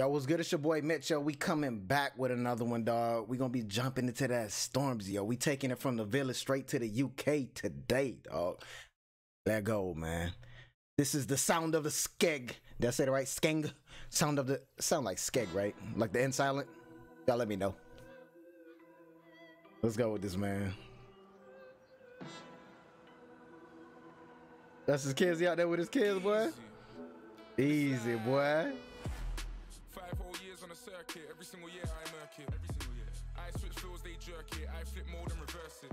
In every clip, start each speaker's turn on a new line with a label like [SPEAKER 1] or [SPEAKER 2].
[SPEAKER 1] Yo, what's good? It's your boy Mitch, yo. We coming back with another one, dog. We gonna be jumping into that Stormzy, yo. We taking it from the village straight to the UK today, dog. Let go, man. This is the sound of the SKENG. Did I say it right? SKENG? Sound like skeg, right? Like the N silent? Y'all let me know. Let's go with this, man. That's his kids. He out there with his kids, boy. Easy, boy.
[SPEAKER 2] 5 whole years on a circuit, every single year I murk it. Every single year. I switch floors, they jerk it. I flip mode and reverse it.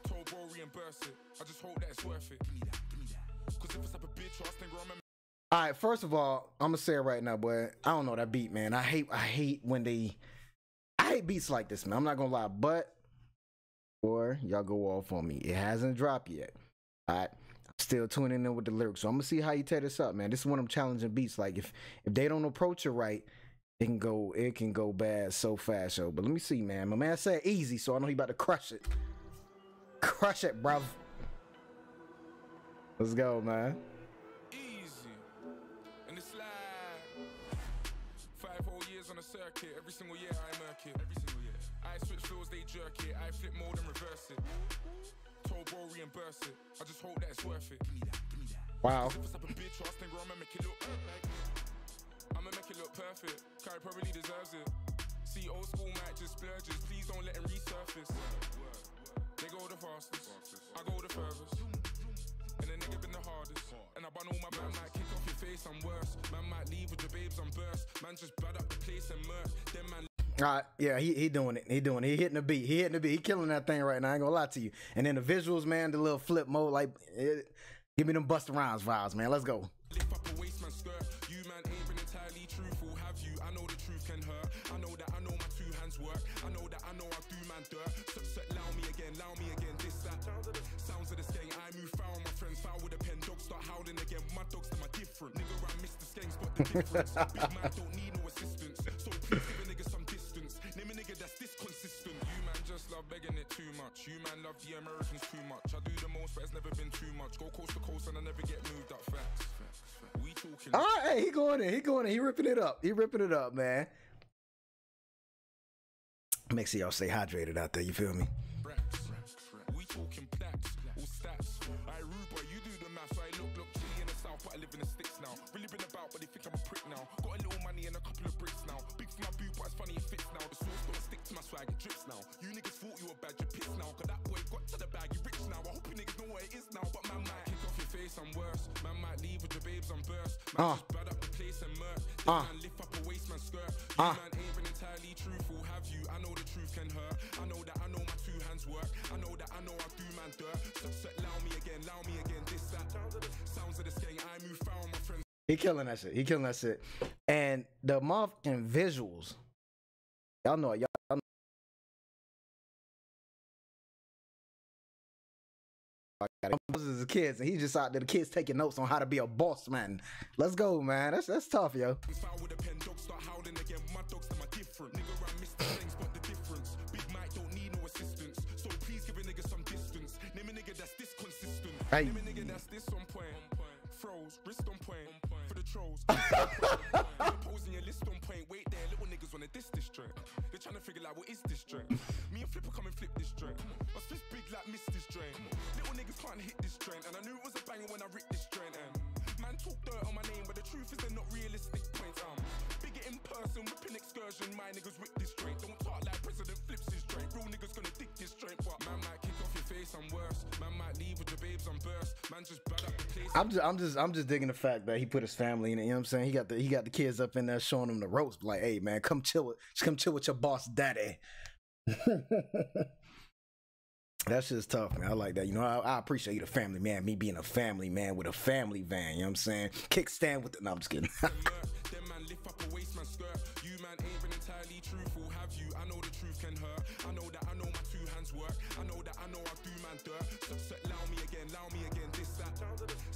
[SPEAKER 2] Told bro reimburse it. I just hope that it's worth it. Give me that. Cause if it's up a bitch, I think remember.
[SPEAKER 1] Alright, first of all, I'm gonna say it right now, boy. I don't know that beat, man. I hate when I hate beats like this, man. I'm not gonna lie, but boy, y'all go off on me. It hasn't dropped yet. Alright. Still tuning in with the lyrics, so I'm gonna see how you tear this up, man. This is one of them challenging beats. Like if they don't approach it right, it can go bad so fast, yo. But let me see, man. My man said easy, so I know he about to crush it. Crush it, bruv. Let's go, man.
[SPEAKER 2] Easy. And it's like 5 whole years on a circuit, every single year I murk it. Every single year. I switch floors, they jerk it. I flip mode and reverse it. Told bro reimburse it. I just hope that it's worth it. Give me that, give me that.
[SPEAKER 1] Wow.
[SPEAKER 2] If it's up a bitch, I think I'ma make it look perfect. I'ma make it look perfect. Kai probably deserves it. See, old school Mac just splurges. Please don't let him resurface. They go the fastest, I go the furthest. And the nigga been the hardest. And I bun all my man might kick off your face, I'm worse. Man might leave with your babes on burst. Man just bad up the place and murk. Then man.
[SPEAKER 1] Alright, yeah, he doing it. He hitting the beat. He killing that thing right now. I ain't gonna lie to you. And then the visuals, man, the little flip mode, like, give me them Busta Rhymes vibes, man. Let's go.
[SPEAKER 2] Lift up a waist man skirt. You man ain't been entirely truthful, have you? I know the truth can hurt. I know that I know my 2 hands work. I know that I know I do man dirt. So allow me again, this, that. Sounds of the skeng. I move foul, my friends foul with a pen. Dogs start howling again. My dogs them are different. Nigga, I miss the skengs, but the difference. Big man don't need no assistance. So please give a nigga some distance. Name a nigga that's this consistent. You man just love begging it too much. You man love the Americans too much. I do the most, but it's never been too much. Go coast to coast and I never get moved up facts. We talking.
[SPEAKER 1] All right, hey, he going in. He ripping it up. He ripping it up, man. Make sure y'all stay hydrated out there. You feel me?
[SPEAKER 2] We talking plaques, all stats. I rude, boy, you do the math. So I look chilly in the south, but I live in the sticks now. Really been about, but they think I'm a prick now. Got a little money and a couple of bricks now. Big for my boot, but it's funny it fits now. The sauce don't stick to my swag, it drips now. You niggas thought you were bad, you pissed now. Cause that boy got to the bag, you rich now. I hope you niggas know what it is now. But man might kick off your face, I'm worse. Man might leave with your babes on burst. Man just bad up the place and murk. Then man lift up a waist man skirt. You man ain't been entirely truthful, have you? I know the truth can hurt. I know that I know my 2 hands work. I know that I know I do man dirt. So allow me again, this, that. Sounds of the skeng. I move foul, my friends.
[SPEAKER 1] He killing that shit. He killing that shit. And the motherfucking visuals. Y'all know. This is kids, and he just out there. The kids taking notes on how to be a boss man. Let's go, man. That's tough, yo.
[SPEAKER 2] Foul with a pen, dogs start howling again. My dogs them are different. Nigga, I miss the things, but the difference. Big Mike don't need no assistance. So please give a nigga some distance. Name a nigga that's this consistent.
[SPEAKER 1] Hey.
[SPEAKER 2] Name a nigga that's this on point. Froze, wrist on point. For the trolls. Posing your list on point. Wait there, little niggas wanna diss this joint. They're trying to figure out what is this joint. Me and Flipper come and flip this joint. My fist big like miss this joint. Little niggas can't hit this joint. And I knew it was a banger when I ripped this joint. Man talk dirt on my name, but the truth is they're not realistic points. Bigger in person, whipping excursion. My niggas whip this joint. Don't talk like President flips his joint. Real niggas gonna dig this joint. But man might kick off your face, I'm worse. Man might leave with your babes on burst. Man just bad up the place.
[SPEAKER 1] I'm just digging the fact that he put his family in it. You know what I'm saying? He got the kids up in there showing them the ropes. Like, hey man, come chill with your boss daddy. That shit's tough, man. I like that. You know, I appreciate you, the family man. Me being a family man with a family van. You know what I'm saying? Kickstand with the. No, I'm just kidding.
[SPEAKER 2] Then man lift up a waist man skirt. You man ain't been entirely truthful, have you? I know the truth can hurt. I know that I know my 2 hands work. I know that I know I do man dirt. So allow me again, this, that.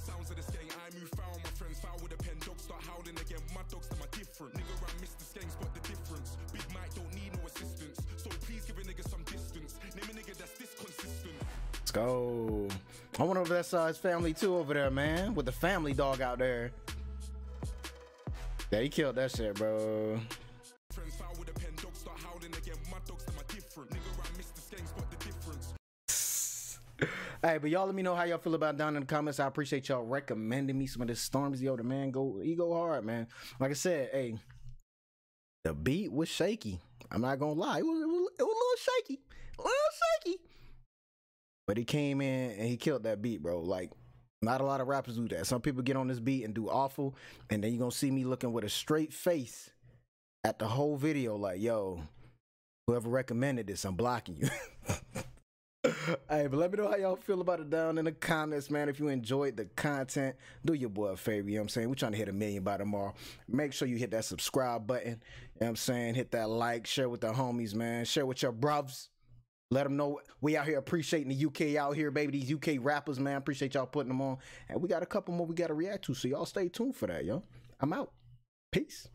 [SPEAKER 2] Sounds of the skeng. I move foul, my friends foul with a pen. Dogs start howling again. My dogs them are different. Nigga, I miss the skengs, but the difference. Big Mike don't need no assistance. So please give a nigga some distance. Name a nigga that's this consistent.
[SPEAKER 1] Let's go. I wonder if that's his family too over there, man. With the family dog out there. Yeah, he killed that shit, bro.
[SPEAKER 2] Friends foul with a pen, dogs start howling again. My dogs, them are different. Nigga, I missed the skanks, spot the difference.
[SPEAKER 1] Hey, but y'all let me know how y'all feel about it down in the comments. I appreciate y'all recommending me some of this Stormzy. Yo, the man he go hard, man. Like I said, hey, the beat was shaky. I'm not gonna lie, it was a little shaky, but he came in and he killed that beat, bro. Like, not a lot of rappers do that. Some people get on this beat and do awful, and then you're gonna see me looking with a straight face at the whole video, like, yo, whoever recommended this, I'm blocking you. Hey, but let me know how y'all feel about it down in the comments, man. If you enjoyed the content, do your boy a favor, you know what I'm saying? We're trying to hit 1 million by tomorrow. Make sure you hit that subscribe button, you know what I'm saying? Hit that like, share with the homies, man. Share with your bruvs. Let them know we out here appreciating the UK out here, baby. These UK rappers, man. Appreciate y'all putting them on. And we got a couple more we got to react to, so y'all stay tuned for that, yo. I'm out. Peace.